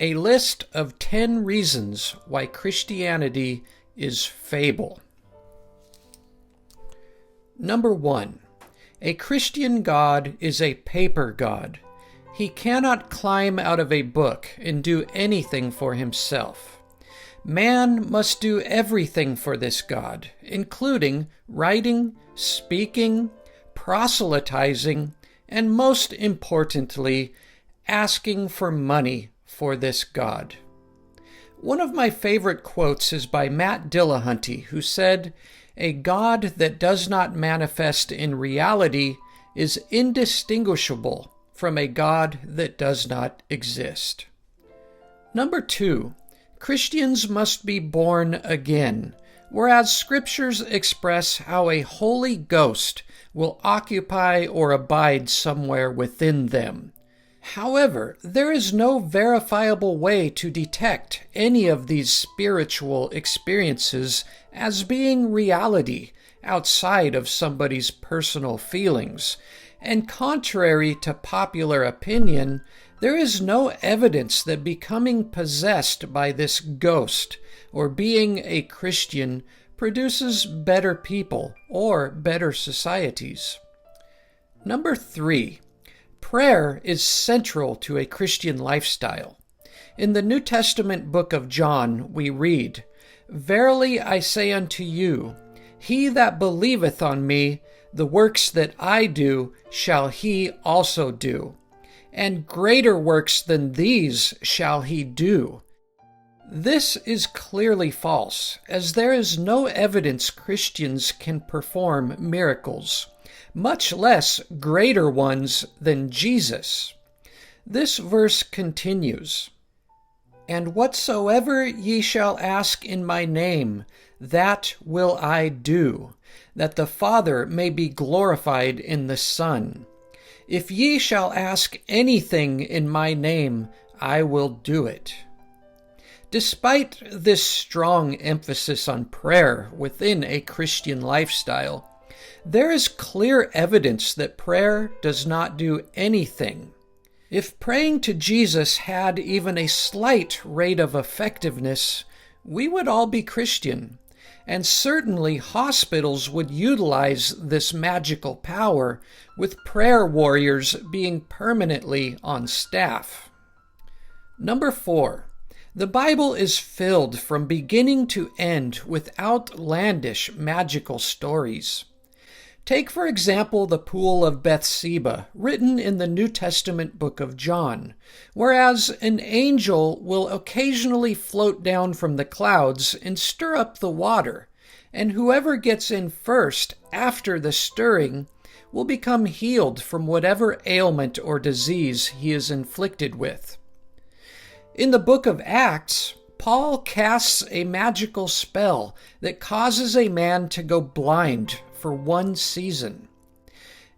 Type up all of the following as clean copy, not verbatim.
A list of 10 reasons why Christianity is fable. Number 1. A Christian God is a paper God. He cannot climb out of a book and do anything for himself. Man must do everything for this God, including writing, speaking, proselytizing, and most importantly, asking for money for this God. One of my favorite quotes is by Matt Dillahunty, who said, "A God that does not manifest in reality is indistinguishable from a God that does not exist." Number 2, Christians must be born again, whereas scriptures express how a Holy Ghost will occupy or abide somewhere within them. However, there is no verifiable way to detect any of these spiritual experiences as being reality outside of somebody's personal feelings, and contrary to popular opinion, there is no evidence that becoming possessed by this ghost or being a Christian produces better people or better societies. Number 3. Prayer is central to a Christian lifestyle. In the New Testament book of John, we read, "Verily I say unto you, he that believeth on me, the works that I do shall he also do, and greater works than these shall he do." This is clearly false, as there is no evidence Christians can perform miracles, much less greater ones than Jesus. This verse continues, "And whatsoever ye shall ask in my name, that will I do, that the Father may be glorified in the Son. If ye shall ask anything in my name, I will do it." Despite this strong emphasis on prayer within a Christian lifestyle, there is clear evidence that prayer does not do anything. If praying to Jesus had even a slight rate of effectiveness, we would all be Christian, and certainly hospitals would utilize this magical power, with prayer warriors being permanently on staff. Number 4. The Bible is filled from beginning to end with outlandish magical stories. Take, for example, the Pool of Bethsaida, written in the New Testament book of John, whereas an angel will occasionally float down from the clouds and stir up the water, and whoever gets in first after the stirring will become healed from whatever ailment or disease he is inflicted with. In the book of Acts, Paul casts a magical spell that causes a man to go blind for 1 season.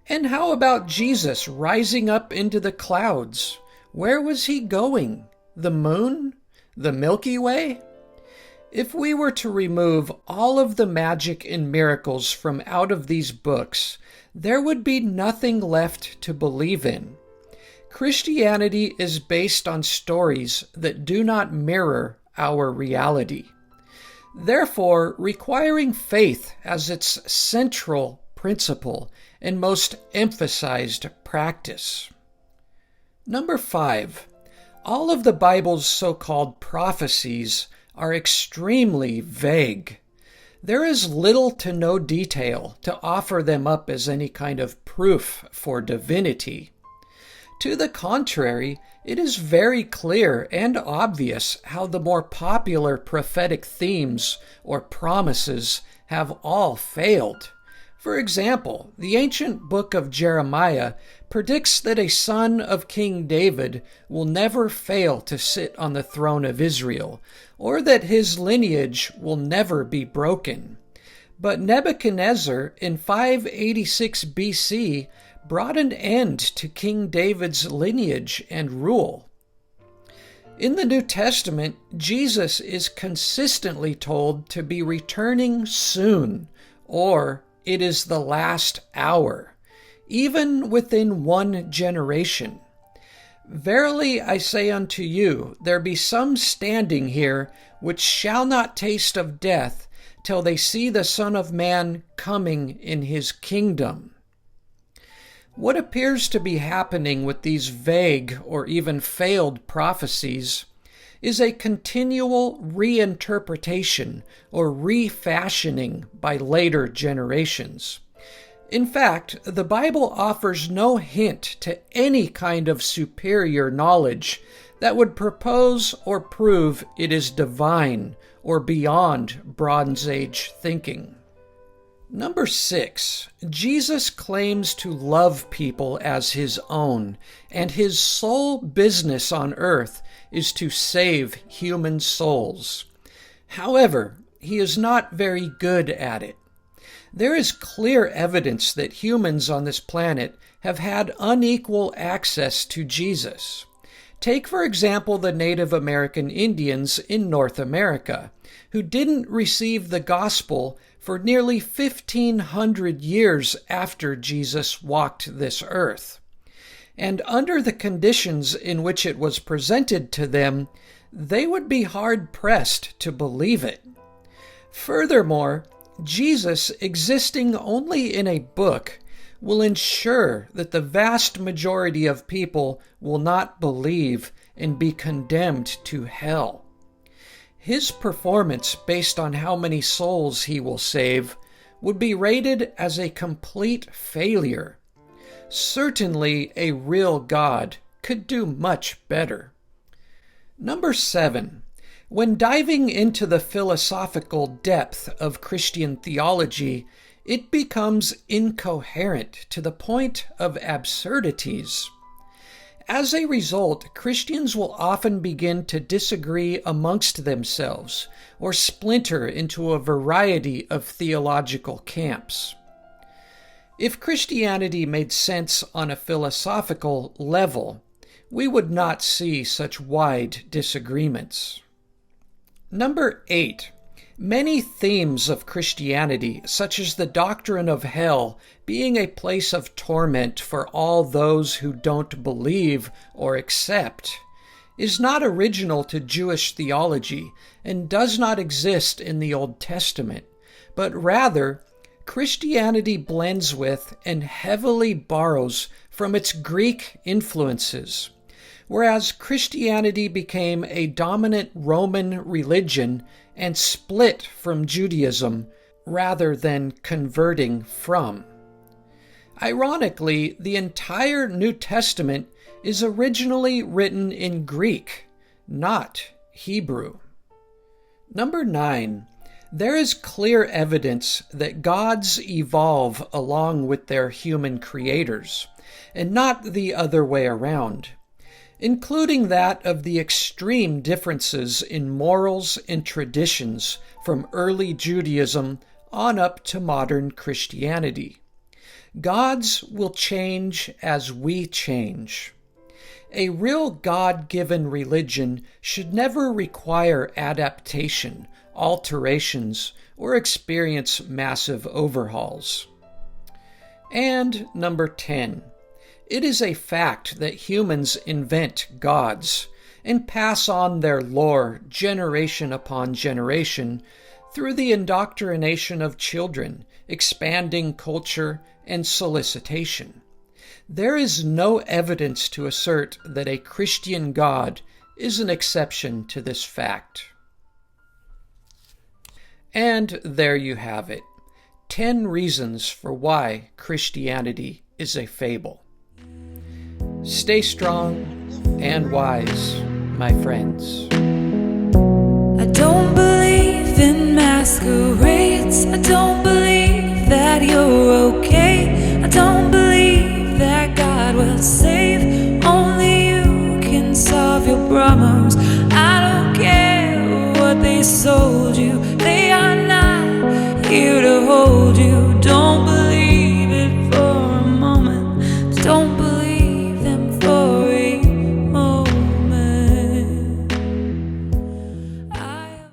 And how about Jesus rising up into the clouds? Where was he going? The moon? The Milky Way? If we were to remove all of the magic and miracles from out of these books, there would be nothing left to believe in. Christianity is based on stories that do not mirror our reality, therefore requiring faith as its central principle and most emphasized practice. Number 5. All of the Bible's so-called prophecies are extremely vague. There is little to no detail to offer them up as any kind of proof for divinity. To the contrary, it is very clear and obvious how the more popular prophetic themes or promises have all failed. For example, the ancient book of Jeremiah predicts that a son of King David will never fail to sit on the throne of Israel, or that his lineage will never be broken. But Nebuchadnezzar in 586 BC brought an end to King David's lineage and rule. In the New Testament, Jesus is consistently told to be returning soon, or it is the last hour, even within 1 generation. Verily I say unto you, there be some standing here which shall not taste of death till they see the Son of Man coming in his kingdom. What appears to be happening with these vague or even failed prophecies is a continual reinterpretation or refashioning by later generations. In fact, the Bible offers no hint to any kind of superior knowledge that would propose or prove it is divine or beyond Bronze Age thinking. Number 6, Jesus claims to love people as his own, and his sole business on earth is to save human souls. However, he is not very good at it. There is clear evidence that humans on this planet have had unequal access to Jesus. Take, for example, the Native American Indians in North America, who didn't receive the gospel for nearly 1,500 years after Jesus walked this earth. And under the conditions in which it was presented to them, they would be hard-pressed to believe it. Furthermore, Jesus existing only in a book will ensure that the vast majority of people will not believe and be condemned to hell. His performance based on how many souls he will save would be rated as a complete failure. Certainly a real God could do much better. Number 7. When diving into the philosophical depth of Christian theology, it becomes incoherent to the point of absurdities. As a result, Christians will often begin to disagree amongst themselves or splinter into a variety of theological camps. If Christianity made sense on a philosophical level, we would not see such wide disagreements. Number 8. Many themes of Christianity, such as the doctrine of hell being a place of torment for all those who don't believe or accept, is not original to Jewish theology and does not exist in the Old Testament, but rather Christianity blends with and heavily borrows from its Greek influences. Whereas Christianity became a dominant Roman religion and split from Judaism rather than converting from. Ironically, the entire New Testament is originally written in Greek, not Hebrew. Number 9. There is clear evidence that gods evolve along with their human creators, and not the other way around, including that of the extreme differences in morals and traditions from early Judaism on up to modern Christianity. Gods will change as we change. A real God-given religion should never require adaptation, alterations, or experience massive overhauls. And number 10. It is a fact that humans invent gods and pass on their lore generation upon generation through the indoctrination of children, expanding culture, and solicitation. There is no evidence to assert that a Christian God is an exception to this fact. And there you have it. 10 reasons for why Christianity is a fable. Stay strong and wise, my friends. I don't believe in masquerades. I don't believe that you're okay. I don't believe that God will save. Only you can solve your problems. I don't care what they sold you.